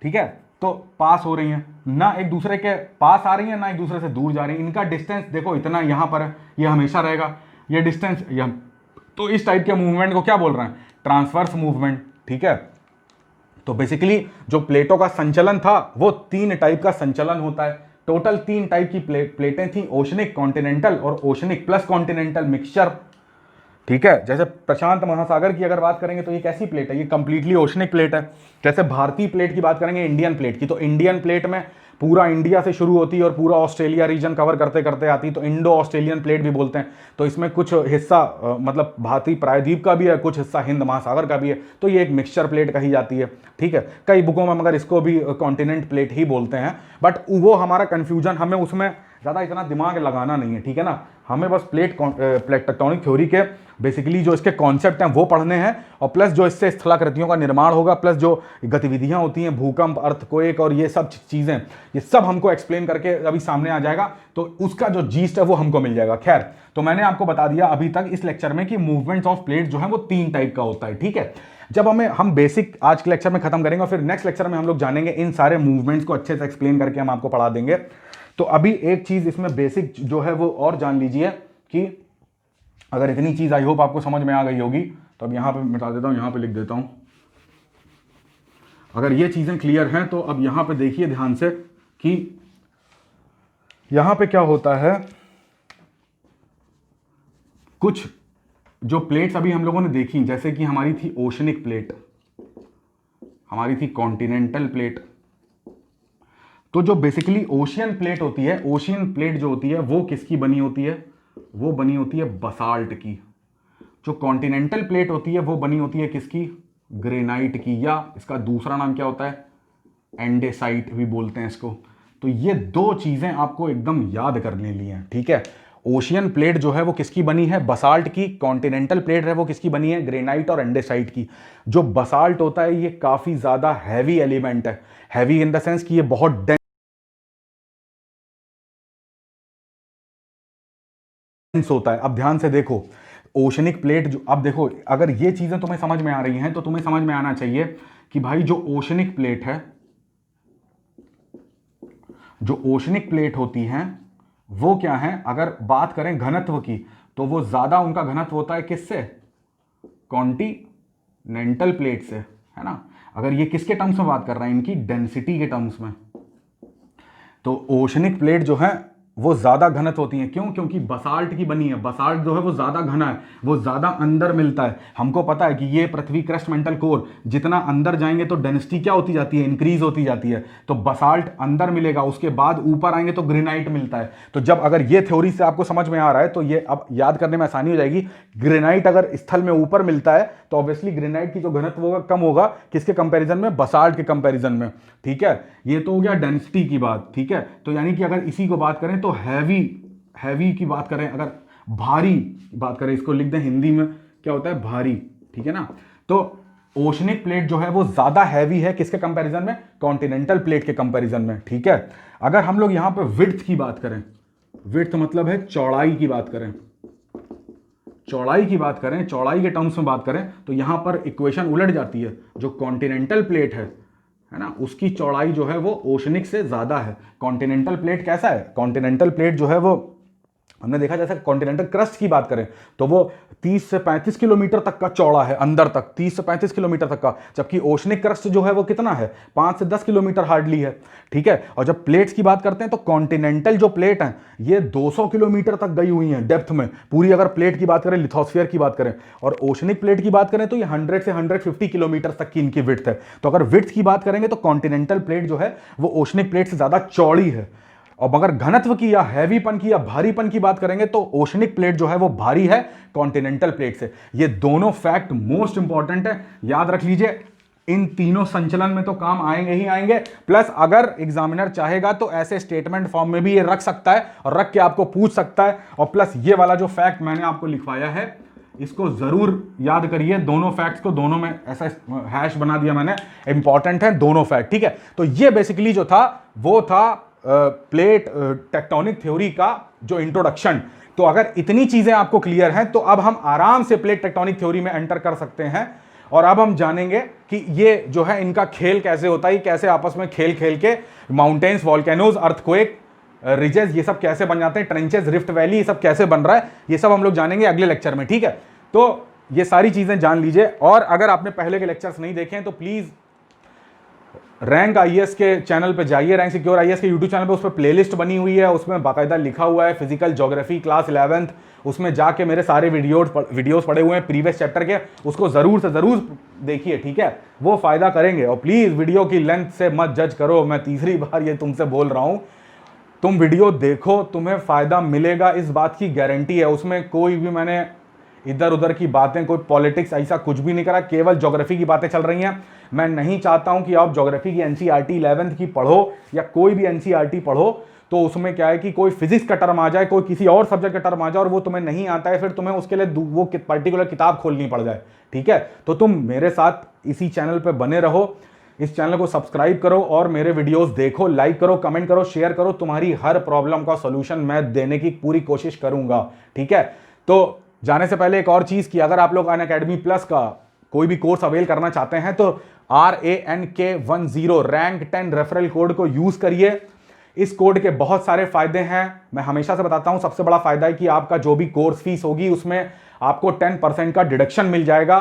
ठीक है, तो पास हो रही हैं, ना एक दूसरे के पास आ रही हैं ना एक दूसरे से दूर जा रही हैं, इनका डिस्टेंस देखो इतना यहां पर है, ये हमेशा रहेगा, ये डिस्टेंस यह, तो इस टाइप के मूवमेंट को क्या बोल रहे हैं, ट्रांसवर्स मूवमेंट, ठीक है। तो बेसिकली जो प्लेटों का संचलन था वो 3 टाइप का संचलन होता है, टोटल 3 टाइप की प्लेटें थी, ओशनिक, कॉन्टिनेंटल और ओशनिक प्लस कॉन्टिनेंटल मिक्सचर, ठीक है। जैसे प्रशांत महासागर की अगर बात करेंगे तो ये कैसी प्लेट है, ये कंप्लीटली ओशनिक प्लेट है। जैसे भारतीय प्लेट की बात करेंगे, इंडियन प्लेट की, तो इंडियन प्लेट में पूरा इंडिया से शुरू होती है और पूरा ऑस्ट्रेलिया रीजन कवर करते करते आती है, तो इंडो ऑस्ट्रेलियन प्लेट भी बोलते हैं। तो इसमें कुछ हिस्सा मतलब भारतीय प्रायद्वीप का भी है, कुछ हिस्सा हिंद महासागर का भी है, तो ये एक मिक्सचर प्लेट कही जाती है, ठीक है। कई बुकों में मगर इसको भी कॉन्टिनेंट प्लेट ही बोलते हैं, बट वो हमारा कन्फ्यूजन, हमें उसमें ज़्यादा इतना दिमाग लगाना नहीं है, ठीक है ना। हमें बस प्लेट टेक्टोनिक थ्योरी के बेसिकली जो इसके कॉन्सेप्ट हैं वो पढ़ने हैं, और प्लस जो इससे स्थलाकृतियों का निर्माण होगा, प्लस जो गतिविधियां होती हैं, भूकंप, अर्थक्वेक और ये सब चीज़ें, ये सब हमको एक्सप्लेन करके अभी सामने आ जाएगा, तो उसका जो जीस्ट है वो हमको मिल जाएगा। खैर, तो मैंने आपको बता दिया अभी तक इस लेक्चर में कि मूवमेंट्स ऑफ प्लेट जो है वो 3 टाइप का होता है, ठीक है। जब हम बेसिक आज के लेक्चर में खत्म करेंगे और फिर नेक्स्ट लेक्चर में हम लोग जानेंगे इन सारे मूवमेंट्स को अच्छे से एक्सप्लेन करके हम आपको पढ़ा देंगे। तो अभी एक चीज इसमें बेसिक जो है वो और जान लीजिए कि अगर इतनी चीज आई होप आपको समझ में आ गई होगी, तो अब यहां पे मिटा देता हूं, यहां पे लिख देता हूं। अगर ये चीजें क्लियर हैं तो अब यहां पे देखिए ध्यान से कि यहां पे क्या होता है, कुछ जो प्लेट्स अभी हम लोगों ने देखी, जैसे कि हमारी थी ओशनिक प्लेट, हमारी थी कॉन्टिनेंटल प्लेट, तो जो बेसिकली ओशियन प्लेट होती है, ओशियन प्लेट जो होती है वो किसकी बनी होती है, वो बनी होती है बसाल्ट की। जो कॉन्टिनेंटल प्लेट होती है वो बनी होती है किसकी, ग्रेनाइट की, या इसका दूसरा नाम क्या होता है, एंडेसाइट भी बोलते हैं इसको। तो ये 2 चीजें आपको एकदम याद कर लेनी है, ठीक है। ओशियन प्लेट जो है वो किसकी बनी है, बसाल्ट की, कॉन्टिनेंटल प्लेट है वो किसकी बनी है, ग्रेनाइट और एंडेसाइट की। जो बसाल्ट होता है ये काफी ज्यादा हैवी एलिमेंट है, हैवी इन द सेंस कि ये बहुत होता है। अब ध्यान से देखो, ओशनिक प्लेट जो, अब देखो अगर ये चीजें तुम्हें समझ में आ रही हैं तो तुम्हें समझ में आना चाहिए कि भाई जो ओशनिक प्लेट है, जो ओशनिक प्लेट होती हैं वो क्या है, अगर बात करें घनत्व की तो वो ज्यादा उनका घनत्व होता है किससे, कॉन्टिनेंटल प्लेट से, है ना। अगर ये किसके टर्म्स में बात कर रहे हैं, इनकी डेंसिटी के टर्म्स में, तो ओशनिक प्लेट जो है वो ज्यादा घनत्व होती हैं। क्यों, क्योंकि बसाल्ट की बनी है, बसाल्ट जो है वो ज्यादा घना है, वो ज्यादा अंदर मिलता है। हमको पता है कि ये पृथ्वी क्रस्ट मेंटल कोर, जितना अंदर जाएंगे तो डेंसिटी क्या होती जाती है, इंक्रीज होती जाती है। तो बसाल्ट अंदर मिलेगा, उसके बाद ऊपर आएंगे तो ग्रेनाइट मिलता है। तो जब अगर ये थ्योरी से आपको समझ में आ रहा है तो ये अब याद करने में आसानी हो जाएगी। ग्रेनाइट अगर स्थल में ऊपर मिलता है तो ऑब्वियसली ग्रेनाइट की जो घनत्व होगा कम होगा, किसके कंपेरिजन में, बसाल्ट के कंपेरिजन में, ठीक है। ये तो हो गया डेंसिटी की बात, ठीक है। तो यानी कि अगर इसी को बात करें तो हैवी की बात करें, अगर भारी बात करें, इसको लिख दें हिंदी में क्या होता है, भारी, ठीक है ना। तो ओशनिक प्लेट जो है वो ज्यादा हैवी है किसके कंपैरिजन में, कॉन्टिनेंटल प्लेट के कंपैरिजन में, ठीक है। अगर हम लोग यहां पे विड्थ की बात करें, विड्थ मतलब है चौड़ाई की बात करें, चौड़ाई की बात करें, चौड़ाई के टर्म्स में बात करें, तो यहां पर इक्वेशन उलट जाती है। जो कॉन्टिनेंटल प्लेट है ना, उसकी चौड़ाई जो है वो ओशनिक से ज्यादा है। कॉन्टिनेंटल प्लेट कैसा है, कॉन्टिनेंटल प्लेट जो है वो हमने देखा, जैसे कॉन्टिनेंटल क्रस्ट की बात करें तो वो 30 से 35 किलोमीटर तक का चौड़ा है, अंदर तक 30 से 35 किलोमीटर तक का, जबकि ओशनिक क्रस्ट जो है वो कितना है, 5 से 10 किलोमीटर हार्डली है, ठीक है। और जब प्लेट्स की बात करते हैं तो कॉन्टिनेंटल जो प्लेट है ये 200 किलोमीटर तक गई हुई है डेप्थ में, पूरी अगर प्लेट की बात करें, लिथोस्फीयर की बात करें। और ओशनिक प्लेट की बात करें तो ये 100 से 150 किलोमीटर तक की इनकी विड्थ है। तो अगर विड्थ की बात करेंगे तो कॉन्टिनेंटल प्लेट जो है वो ओशनिक प्लेट से ज्यादा चौड़ी है। और मगर घनत्व की या हैवीपन की या भारीपन की बात करेंगे तो ओशनिक प्लेट जो है वो भारी है कॉन्टिनेंटल प्लेट से। ये दोनों फैक्ट मोस्ट इंपॉर्टेंट है, याद रख लीजिए। इन तीनों संचलन में तो काम आएंगे ही आएंगे, प्लस अगर एग्जामिनर चाहेगा तो ऐसे स्टेटमेंट फॉर्म में भी ये रख सकता है और रख के आपको पूछ सकता है। और प्लस ये वाला जो फैक्ट मैंने आपको लिखवाया है इसको जरूर याद करिए, दोनों फैक्ट्स को, दोनों में ऐसा हैश बना दिया मैंने, इंपॉर्टेंट है दोनों फैक्ट, ठीक है। तो ये बेसिकली जो था वो था प्लेट टेक्टोनिक थ्योरी का जो इंट्रोडक्शन। तो अगर इतनी चीजें आपको क्लियर हैं तो अब हम आराम से प्लेट टेक्टोनिक थ्योरी में एंटर कर सकते हैं और अब हम जानेंगे कि ये जो है इनका खेल कैसे होता है, कैसे आपस में खेल खेल के माउंटेन्स, वॉल्केनोज, अर्थक्वेक, रिजेस, ये सब कैसे बन जाते हैं, ट्रेंचेस, रिफ्ट वैली, ये सब कैसे बन रहा है, ये सब हम लोग जानेंगे अगले लेक्चर में। ठीक है, तो ये सारी चीजें जान लीजिए। और अगर आपने पहले के लेक्चर्स नहीं देखे हैं तो प्लीज रैंक आईएएस के चैनल पे जाइए, रैंक सिक्योर आईएएस के यूट्यूब चैनल पे, उस पर प्लेलिस्ट बनी हुई है, उसमें बाकायदा लिखा हुआ है फिजिकल ज्योग्राफी क्लास 11th, उसमें जाके मेरे सारे वीडियोस पड़े हुए हैं प्रीवियस चैप्टर के, उसको जरूर से जरूर देखिए। ठीक है, वो फायदा करेंगे। और प्लीज वीडियो की लेंथ से मत जज करो, मैं तीसरी बार ये तुमसे बोल रहा हूं, तुम वीडियो देखो, तुम्हें फायदा मिलेगा, इस बात की गारंटी है। उसमें कोई भी मैंने इधर उधर की बातें, कोई पॉलिटिक्स ऐसा कुछ भी नहीं करा, केवल ज्योग्राफी की बातें चल रही हैं। मैं नहीं चाहता हूं कि आप ज्योग्राफी की एनसीईआरटी 11th की पढ़ो या कोई भी एनसीईआरटी पढ़ो तो उसमें क्या है कि कोई फिजिक्स का टर्म आ जाए, कोई किसी और सब्जेक्ट का टर्म आ जाए और वो तुम्हें नहीं आता है, फिर तुम्हें उसके लिए वो पर्टिकुलर किताब खोलनी पड़ जाए। ठीक है, तो तुम मेरे साथ इसी चैनल पर बने रहो, इस चैनल को सब्सक्राइब करो और मेरे वीडियोस देखो, लाइक करो, कमेंट करो, शेयर करो। तुम्हारी हर प्रॉब्लम का सॉल्यूशन मैं देने की पूरी कोशिश करूंगा। ठीक है, तो जाने से पहले एक और चीज की, अगर आप लोग अनअकैडमी प्लस का कोई भी कोर्स अवेल करना चाहते हैं तो RANK10 रैंक 10 रेफरल कोड को यूज करिए। इस कोड के बहुत सारे फायदे हैं, मैं हमेशा से बताता हूं। सबसे बड़ा फायदा है कि आपका जो भी कोर्स फीस होगी उसमें आपको 10% का डिडक्शन मिल जाएगा,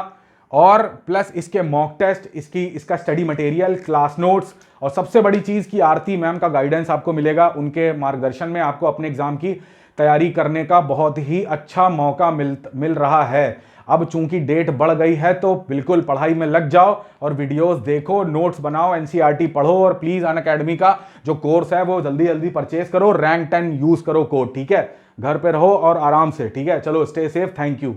और प्लस इसके मॉक टेस्ट, इसका स्टडी मटेरियल, क्लास नोट्स, और सबसे बड़ी चीज की आरती मैम का गाइडेंस आपको मिलेगा। उनके मार्गदर्शन में आपको अपने एग्जाम की तैयारी करने का बहुत ही अच्छा मौका मिल रहा है। अब चूंकि डेट बढ़ गई है तो बिल्कुल पढ़ाई में लग जाओ और वीडियोस देखो, नोट्स बनाओ, एनसीईआरटी पढ़ो, और प्लीज अनअकैडमी का जो कोर्स है वो जल्दी जल्दी परचेज करो, रैंक 10 यूज करो कोड। ठीक है, घर पे रहो और आराम से। ठीक है, चलो स्टे सेफ, थैंक यू।